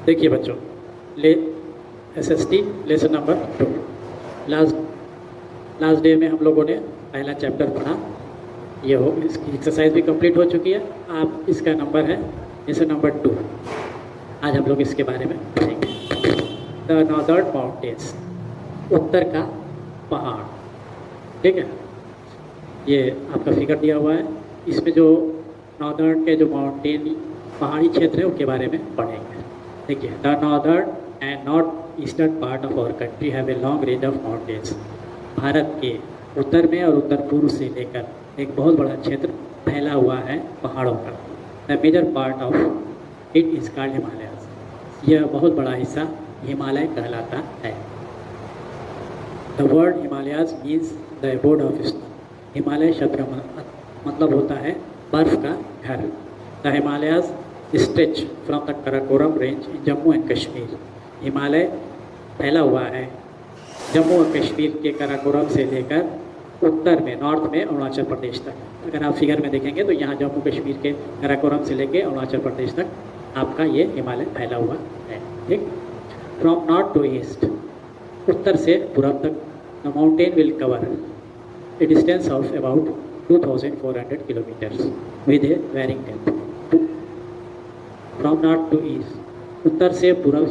देखिए बच्चों, ले SST lesson number 2 last last day में हम लोगों ने पहला चैप्टर पढ़ा। ये हो इसकी एक्सरसाइज भी कंप्लीट हो चुकी है। आप इसका नंबर है लेसन नंबर 2। आज हम लोग इसके बारे में पढ़ेंगे। द नॉर्दर्न माउंटेन्स, उत्तर का पहाड़। ठीक है, ये आपका फिगर दिया हुआ है। इसमें जो नॉर्दर्न के जो माउंटेन पहाड़ी क्षेत्र है उनके बारे में पढ़ेंगे। देखिए, the northern and north eastern part of our country have a long range of mountains. Bharat के उत्तर में और उत्तर पूर्व से लेकर एक बहुत बड़ा क्षेत्र फैला हुआ है पहाड़ों का। The major part of it is called Himalayas. यह बहुत बड़ा हिस्सा हिमालय कहलाता है। The word Himalayas means the abode of snow. Himalaya शब्द का मतलब होता है बर्फ का घर। The Himalayas stretch from the Karakoram range in Jammu and Kashmir. Himalaya फैला हुआ है जम्मू और कश्मीर के कराकोरम से लेकर उत्तर में नॉर्थ में अरुणाचल प्रदेश तक। अगर आप फिगर में देखेंगे तो यहाँ जम्मू कश्मीर के कराकोरम से लेकर अरुणाचल प्रदेश तक आपका ये हिमालय फैला हुआ है। ठीक, फ्रॉम नॉर्थ टू ईस्ट, उत्तर से पूर्व तक the mountain will cover a distance of about 2400 kilometres with a varying depth. From north to east, उत्तर से पूर्व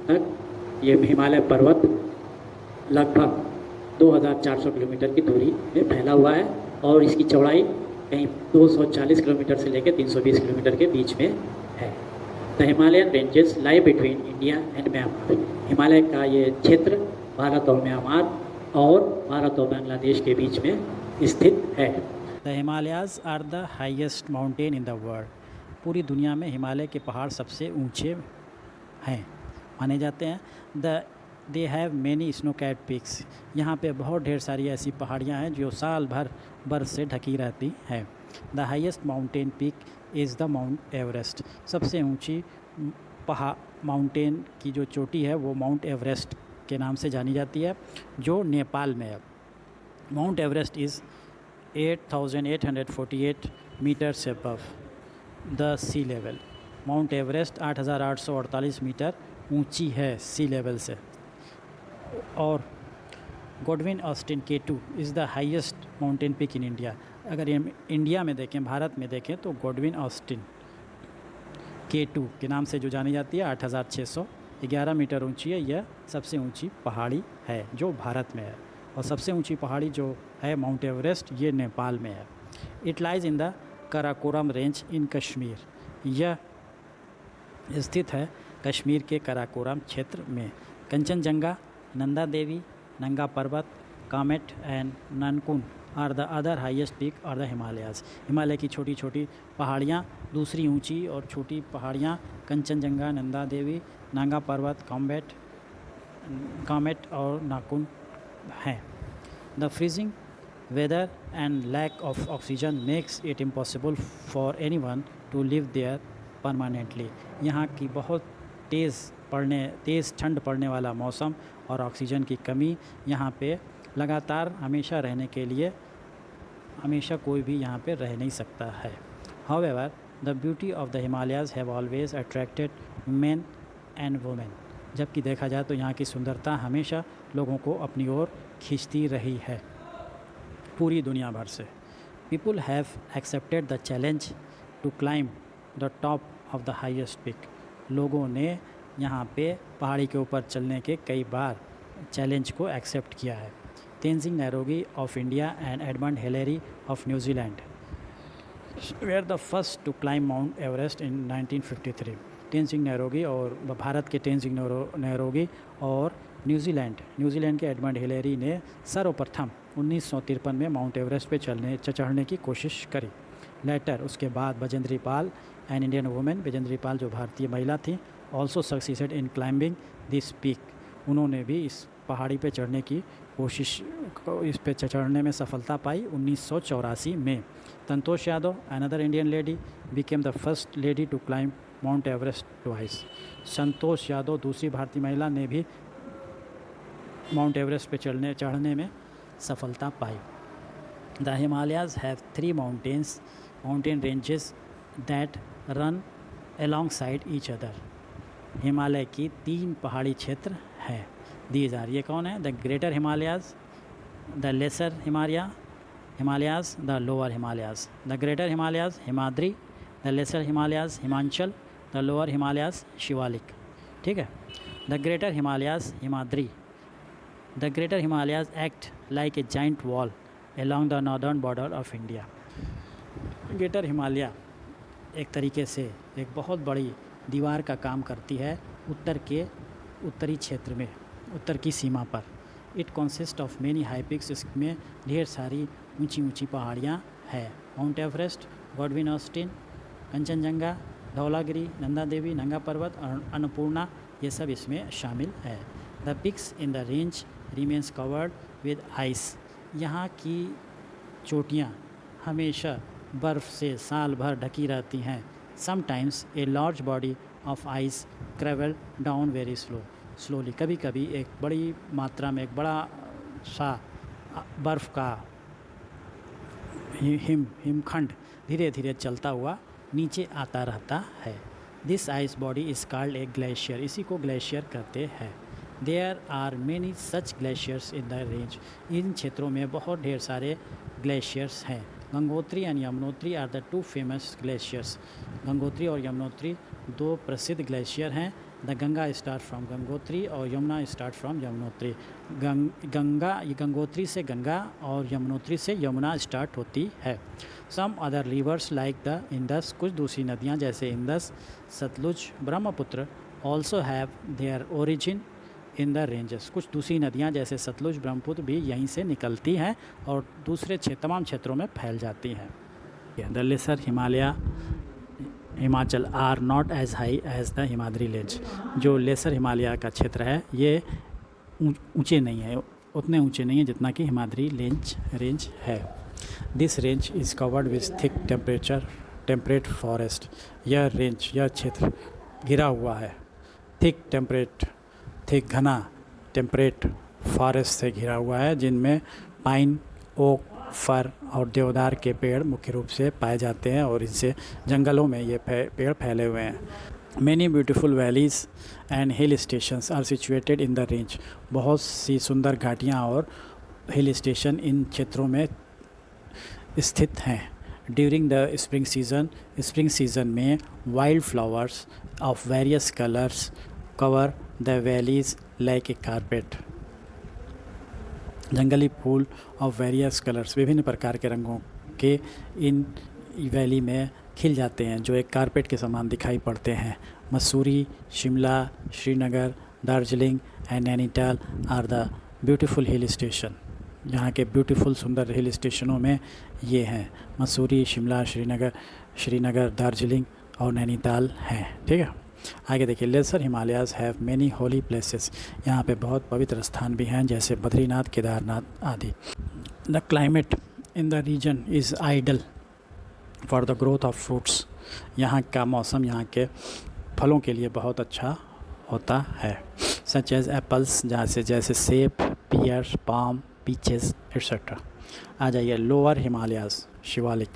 तक ये हिमालय पर्वत लगभग 2400 किलोमीटर की दूरी में फैला हुआ है और इसकी चौड़ाई कहीं 240 किलोमीटर से लेकर 320 किलोमीटर के बीच में है। The Himalayan ranges lie between India and Myanmar. Himalaya का ये क्षेत्र भारत और म्यांमार और भारत और बांग्लादेश के बीच में स्थित है। The Himalayas are the highest mountain in the world. पूरी दुनिया में हिमालय के पहाड़ सबसे ऊंचे हैं माने जाते हैं। They have many snow capped peaks. यहाँ पे बहुत ढेर सारी ऐसी पहाड़ियाँ हैं जो साल भर बर्फ़ से ढकी रहती हैं। The highest mountain peak is the mount Everest. सबसे ऊंची माउंटेन की जो चोटी है वो माउंट एवरेस्ट के नाम से जानी जाती है, जो नेपाल में है। Mount Everest is 8848 metres above the sea level. Mount Everest 8848 metre ऊंची है सी लेवल से। और Godwin Austen K2 is the highest mountain peak in India. अगर ये इंडिया में देखें, भारत में देखें तो गॉडविन ऑस्टिन K2 के नाम से जो जानी जाती है 8611 मीटर ऊंची है। यह सबसे ऊंची पहाड़ी है जो भारत में है। और सबसे ऊंची पहाड़ी जो है माउंट एवरेस्ट, ये नेपाल में है। It lies in the Karakoram range इन कश्मीर। यह स्थित है कश्मीर के कराकोरम क्षेत्र में। Kanchenjunga, Nanda Devi, Nanga Parbat, Kamet and Nunkun are the other highest peak और द हिमालयाज। हिमालय की छोटी छोटी पहाड़ियाँ, दूसरी ऊंची और छोटी पहाड़ियाँ कंचनजंगा, नंदा देवी, नंगा पर्वत, कामेट और नाकुन हैं। The freezing weather and lack of oxygen makes it impossible for anyone to live there permanently. यहाँ की बहुत तेज़ ठंड पड़ने वाला मौसम और ऑक्सीजन की कमी यहाँ पे लगातार हमेशा रहने के लिए हमेशा कोई भी यहाँ पे रह नहीं सकता है। However the beauty of the Himalayas have always attracted main and women. जबकि देखा जाए तो यहाँ की सुंदरता हमेशा लोगों को अपनी ओर खींचती रही है पूरी दुनिया भर से। People have accepted the challenge to climb the top of the highest peak. लोगों ने यहाँ पे पहाड़ी के ऊपर चलने के कई बार चैलेंज को एक्सेप्ट किया है। Tenzing नैरोगी of India and Edmund Hillary of New Zealand where the first to climb Mount Everest इन 1953। तेंजिंग नैरोगी और भारत के तेंजिंग नैरोगी और न्यूजीलैंड के एडमंड हिलेरी ने सर्वप्रथम 1953 में माउंट एवरेस्ट पे चढ़ने की कोशिश करी। लेटर उसके बाद बजेंद्री पाल एन इंडियन वुमेन, बजेंद्री पाल जो भारतीय महिला थी, also succeeded in climbing this peak. उन्होंने भी इस पहाड़ी पे चढ़ने की कोशिश इस पे चढ़ने में सफलता पाई 1984 में। Santosh Yadav, another Indian lady, became the first lady to climb Mount Everest twice. Santosh Yadav, दूसरी भारतीय महिला, ने भी माउंट एवरेस्ट पे चढ़ने में सफलता पाई। The Himalayas have 3 mountain ranges that run alongside each other. Himalaya की 3 पहाड़ी क्षेत्र है। दीज आर, ये कौन है? The greater Himalayas, the lesser Himalayas, the lower Himalayas. The greater Himalayas Himadri, the lesser Himalayas Himachal, the lower Himalayas Shivalik. ठीक है। The greater Himalayas Himadri, the greater Himalayas act like a giant wall along the northern border of India. Greater Himalaya एक तरीके से एक बहुत बड़ी दीवार का काम करती है उत्तरी क्षेत्र में, उत्तर की सीमा पर। It consist of many high peaks, इसमें ढेर सारी ऊंची ऊंची पहाड़ियाँ हैं। Mount Everest, Godwin Austen, Kanchenjunga, Dhaulagiri, Nanda Devi, Nanga Parbat और अन्नपूर्णा, ये सब इसमें शामिल है। The peaks in the range remains covered with ice, यहाँ की चोटियाँ हमेशा बर्फ़ से साल भर ढकी रहती हैं। Sometimes a large body of ice travel down very slowly, कभी कभी एक बड़ी मात्रा में एक बड़ा सा बर्फ़ का हिमखंड धीरे धीरे चलता हुआ नीचे आता रहता है। This ice body is called a glacier, इसी को ग्लेशियर कहते हैं। There are many such glaciers in the range, इन क्षेत्रों में बहुत ढेर सारे ग्लेशियर्स हैं। Gangotri and Yamunotri are the 2 famous glaciers, Gangotri और यमुनोत्री 2 प्रसिद्ध ग्लेशियर हैं। The Ganga start from Gangotri और यमुना स्टार्ट फ्रॉम यमुनोत्री। गंगोत्री से गंगा और यमुनोत्री से यमुना स्टार्ट होती है। Some other reverse like the Indus, कुछ दूसरी नदियाँ जैसे Indus, Sutlej, Brahmaputra also have their origin in the ranges, कुछ दूसरी नदियाँ जैसे सतलुज, ब्रह्मपुत्र भी यहीं से निकलती हैं और दूसरे तमाम क्षेत्रों में फैल जाती हैं। The lesser Himachal are not as high as the Himadri range, जो लेसर हिमालय का क्षेत्र है ये ऊंचे नहीं है, उतने ऊंचे नहीं है जितना कि हिमाद्री रेंज है। This range is covered with thick temperate forest, यह क्षेत्र घिरा हुआ है थिक घना टेम्परेट फॉरेस्ट से घिरा हुआ है, जिनमें पाइन, ओक, फर और देवदार के पेड़ मुख्य रूप से पाए जाते हैं और इनसे जंगलों में ये पेड़ फैले हुए हैं। Many beautiful valleys and hill stations are situated in the range, बहुत सी सुंदर घाटियाँ और हिल स्टेशन इन क्षेत्रों में स्थित हैं। ड्यूरिंग द स्प्रिंग सीज़न में wild flowers of various colours cover the valleys like a carpet, जंगली फूल ऑफ वेरियस कलर्स, विभिन्न प्रकार के रंगों के इन वैली में खिल जाते हैं जो एक कारपेट के समान दिखाई पड़ते हैं। Mussoorie, Shimla, Srinagar, Darjeeling and Nainital are the beautiful hill station, यहाँ के ब्यूटीफुल सुंदर हिल स्टेशनों में ये हैं। मसूरी, शिमला, श्रीनगर, दार्जिलिंग और नैनीताल हैं। ठीक है, आगे देखिए। Lesser Himalayas have many holy places, यहाँ पे बहुत पवित्र स्थान भी हैं जैसे बद्रीनाथ, केदारनाथ आदि। The climate in the region is ideal for the growth of fruits, यहाँ का मौसम यहाँ के फलों के लिए बहुत अच्छा होता है। सच एज एप्पल्स, जैसे सेब, पियर, पाम, पीचेस एट्सेट्रा। आ जाइए लोअर हिमालयाज़ शिवालिक,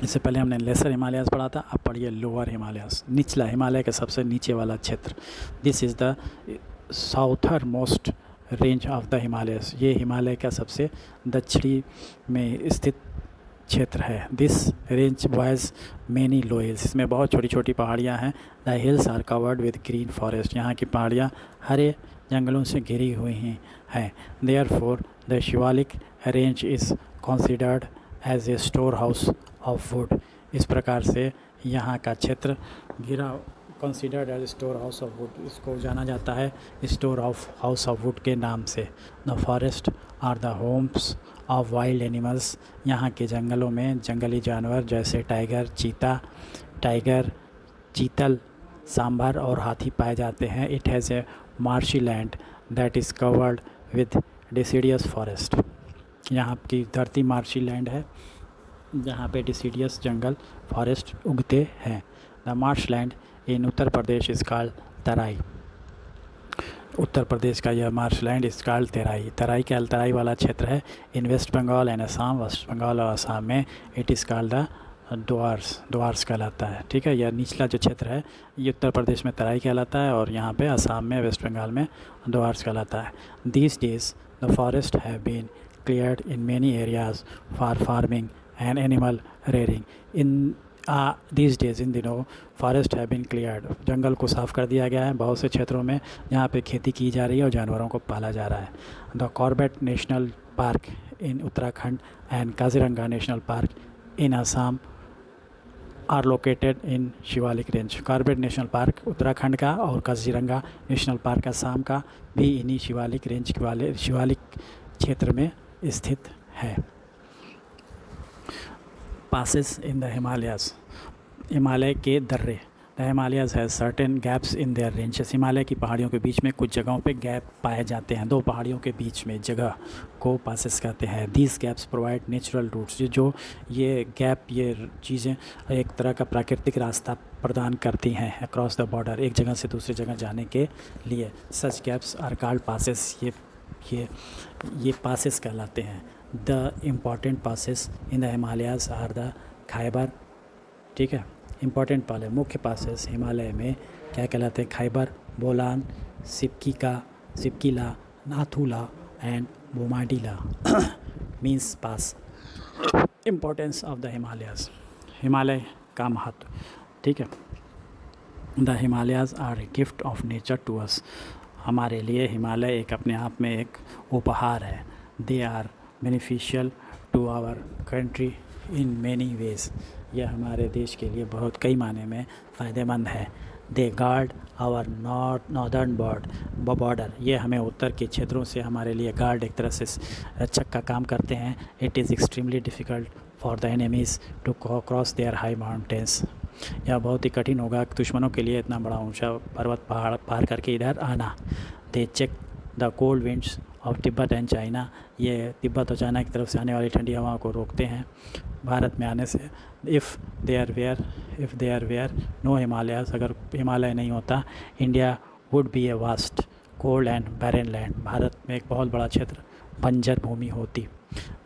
इससे पहले हमने लेसर हिमालयाज़ पढ़ा था, अब पढ़िए लोअर हिमालयाज़, निचला हिमालय के सबसे नीचे वाला क्षेत्र। This is the southernmost range of the Himalayas, ये हिमालय का सबसे दक्षिणी में स्थित क्षेत्र है। This range wise many low hills, इसमें बहुत छोटी छोटी पहाड़ियाँ हैं। The hills are covered with green forest, यहाँ की पहाड़ियाँ हरे जंगलों से घिरी हुई हैं। Therefore the Shivalik range is considered as a store house of wood, इस प्रकार से यहाँ का क्षेत्र घिरा considered as store house of wood, इसको जाना जाता है store of house of wood के नाम से। The forest are the homes of wild animals, यहाँ के जंगलों में जंगली जानवर जैसे टाइगर, चीतल, सांभर और हाथी पाए जाते हैं। It has a marshy land that is covered with deciduous forest, यहाँ की धरती मार्शी लैंड है जहाँ पे डिसीडियस जंगल फॉरेस्ट उगते हैं। The marsh land in Uttar Pradesh is called Terai, Uttar Pradesh का यह marsh land is called Terai वाला क्षेत्र है। इन वेस्ट बंगाल एंड असम, वेस्ट बंगाल और असम में it is called the Duars कहलाता है। ठीक है, यह निचला जो क्षेत्र है ये उत्तर प्रदेश में तराई कहलाता है और यहाँ पे असम में, वेस्ट बंगाल में द्वार्स कहलाता है। These days the forest have been cleared in many areas for farming and animal rearing. In these days, इन दिनों, फॉरेस्ट हैव बीन क्लियर्ड, जंगल को साफ़ कर दिया गया है बहुत से क्षेत्रों में जहाँ पे खेती की जा रही है और जानवरों को पाला जा रहा है। The Corbett National Park in Uttarakhand and Kaziranga National Park in Assam are located in Shivalik range. Corbett National Park Uttarakhand का और काजीरंगा नेशनल पार्क असम का भी इन्हीं शिवालिक रेंज वाले शिवालिक क्षेत्र में स्थित है। Passes in the Himalayas, Himalaya के दर्रे। The Himalayas has certain gaps in their ranges. Himalaya की पहाड़ियों के बीच में कुछ जगहों पे गैप पाए जाते हैं। दो पहाड़ियों के बीच में जगह को पासेस कहते हैं। These gaps provide natural routes, जो ये गैप, ये चीज़ें एक तरह का प्राकृतिक रास्ता प्रदान करती हैं अक्रॉस द बॉर्डर, एक जगह से दूसरी जगह जाने के लिए। Such gaps are called passes, ये पासेस कहलाते हैं। The important passes in the Himalayas are the Khyber. ठीक है, इम्पॉर्टेंट पाले मुख्य पासेस हिमालय में क्या कहलाते हैं? Khyber, Bolan, Shipki La, Nathu La and Bomdila means pass. Importance of the Himalayas, Himalaya का महत्व। ठीक है, the Himalayas are a gift of nature to us. हमारे लिए हिमालय एक अपने आप में एक उपहार है। They are beneficial to our country in many ways. यह हमारे देश के लिए बहुत कई मायने में फ़ायदेमंद है। दे गार्ड आवर नॉर्दर्न बॉर्डर। ये हमें उत्तर के क्षेत्रों से हमारे लिए गार्ड, एक तरह से रक्षक का काम करते हैं। It is extremely difficult for the enemies to cross their high mountains. यह बहुत ही कठिन होगा दुश्मनों के लिए इतना बड़ा ऊंचा पर्वत पहाड़ पार करके इधर आना। They check the cold winds of Tibet and China. ये तिब्बत और चाइना की तरफ से आने वाली ठंडी हवाओं को रोकते हैं भारत में आने से। If there were no Himalayas, अगर हिमालय नहीं होता, India would be a vast cold and barren land. Bharat में एक बहुत बड़ा क्षेत्र बंजर भूमि होती।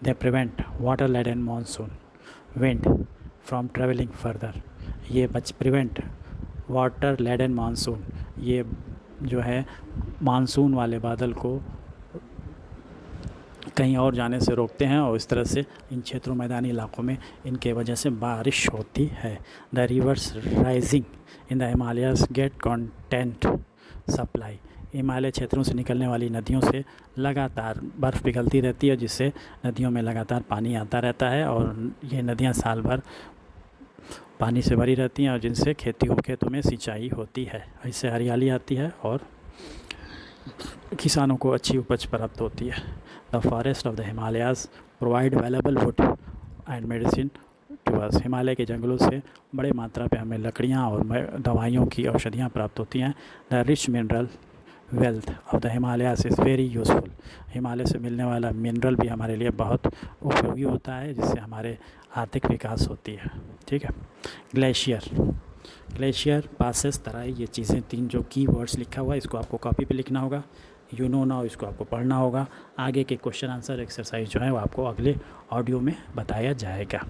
They prevent water laden monsoon wind from travelling further. ये प्रिवेंट वाटर लेडन मानसून, ये जो है मानसून वाले बादल को कहीं और जाने से रोकते हैं और इस तरह से इन क्षेत्रों, मैदानी इलाकों में इनके वजह से बारिश होती है। The rivers rising in the Himalayas get constant supply. Himalaya क्षेत्रों से निकलने वाली नदियों से लगातार बर्फ़ पिघलती रहती है, जिससे नदियों में लगातार पानी आता रहता है और ये नदियाँ साल भर पानी से भरी रहती हैं और जिनसे खेतों में सिंचाई होती है। इससे हरियाली आती है और किसानों को अच्छी उपज प्राप्त होती है। The forest of the Himalayas provide valuable wood and medicine to us. Himalaya के जंगलों से बड़े मात्रा पे हमें लकड़ियाँ और दवाइयों की औषधियाँ प्राप्त होती हैं। The rich mineral wealth of the Himalayas is very useful. Himalaya से मिलने वाला मिनरल भी हमारे लिए बहुत उपयोगी होता है, जिससे हमारे आर्थिक विकास होती है। ठीक है, ग्लेशियर, पासेस, तराई, ये चीज़ें तीन जो की वर्ड्स लिखा हुआ है, इसको आपको कॉपी पे लिखना होगा। यू नो नाउ, इसको आपको पढ़ना होगा। आगे के क्वेश्चन आंसर एक्सरसाइज जो है वो आपको अगले ऑडियो में बताया जाएगा।